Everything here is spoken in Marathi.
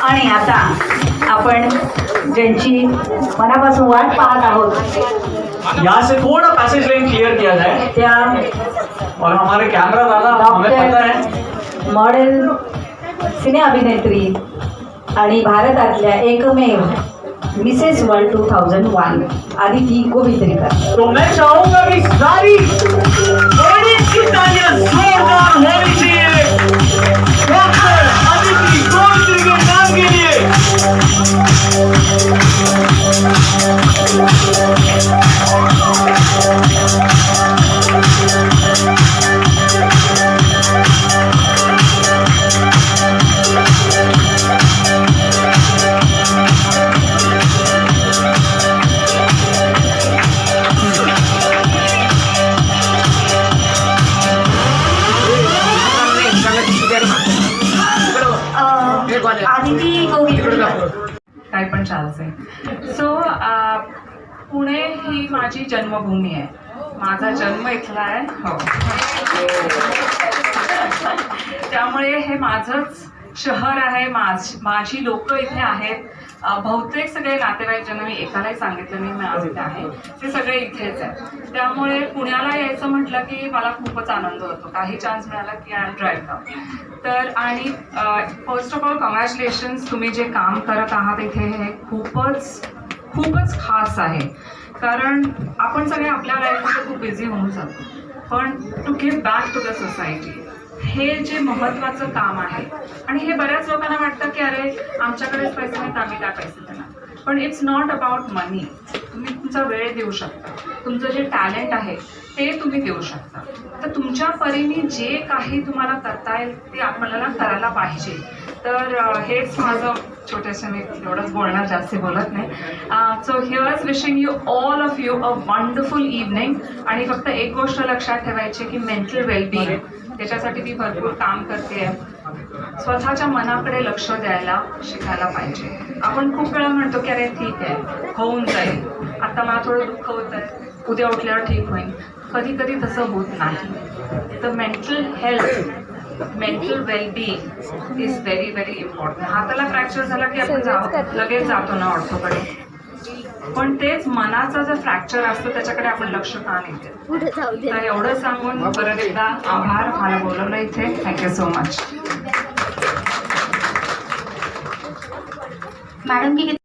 आणि आता आपण ज्यांची मनापासून वाट पाहत आहोत, यहाँ से थोड़ा पैसेज लाइन क्लियर किया जाए त्या और हमारे कैमरा दादा हमें पता है डॉक्टर मॉडेल सिने अभिनेत्री आणि भारतातल्या एकमेव मिसेस वर्ल्ड 2001 आदिती गोविंदरीकर। तो मैं चाहूंगा कि सारी ऑडियंस की तालियां जोरदार होनी चाहिए डॉक्टर आदिति गोविंदरीकर नाम के लिए। आदिती गोविंदरीकर काय पण चालतंय। सो पुणे ही माझी जन्मभूमी आहे, माझा जन्म इथला आहे। हो, त्यामुळे हे माझंच शहर आहे, माझी लोक इथे आहेत। बहुतेक सगळे नातेवाईक ज्यांना मी एकालाही सांगितलं नाही मी आज इथे आहे ते सगळे इथेच आहेत। त्यामुळे पुण्याला यायचं म्हटलं की मला खूपच आनंद होतो, काही चान्स मिळाला की आय ड्राईव्ह डाऊन। तर आणि फर्स्ट ऑफ ऑल कॉंग्रॅच्युलेशन्स, तुम्ही जे काम करत आहात इथे हे खूपच खास आहे। कारण आपण सगळे आपल्या लाईफमध्ये खूप बिझी होऊन जातो, पण to give back to the society हे जे महत्त्वाचं काम आहे। आणि हे बऱ्याच लोकांना वाटतं की अरे आमच्याकडेच पैसे नाहीत आम्ही काय पैसे देणार, पण इट्स नॉट अबाउट मनी। तुम्ही तुमचा वेळ देऊ शकता, तुमचं जे टॅलेंट आहे ते तुम्ही देऊ शकता। तर तुमच्या परीने जे काही तुम्हाला करता येईल ते आपल्याला करायला पाहिजे। तर हेच माझं छोट्याशा, मी एवढंच बोलणार, जास्ती बोलत नाही। So heirs wishing you all of you a wonderful evening. आणि फक्त एक गोष्ट लक्षात ठेवायची की मेंटल वेलबिंग, त्याच्यासाठी मी भरपूर काम करते। स्वतःच्या मनाकडे लक्ष द्यायला शिकायला पाहिजे। आपण खूप वेळा म्हणतो की अरे ठीक आहे होऊन जाईल, आता मला थोडं दुःख होत आहे, उद्या उठल्यावर ठीक होईल। कधी कधी तसं होत नाही। तर mental health, mental wellbeing is very very important. हाताला फ्रॅक्चर झाला की आपण लगेच जातो ना ऑर्थोकडे, पण तेच मनाचा जर फ्रॅक्चर असतो त्याच्याकडे आपण लक्ष का नाही देत। तर एवढं सांगून परत एकदा आभार, मला बोलवलं इथे। थँक्यू सो मच मॅडम की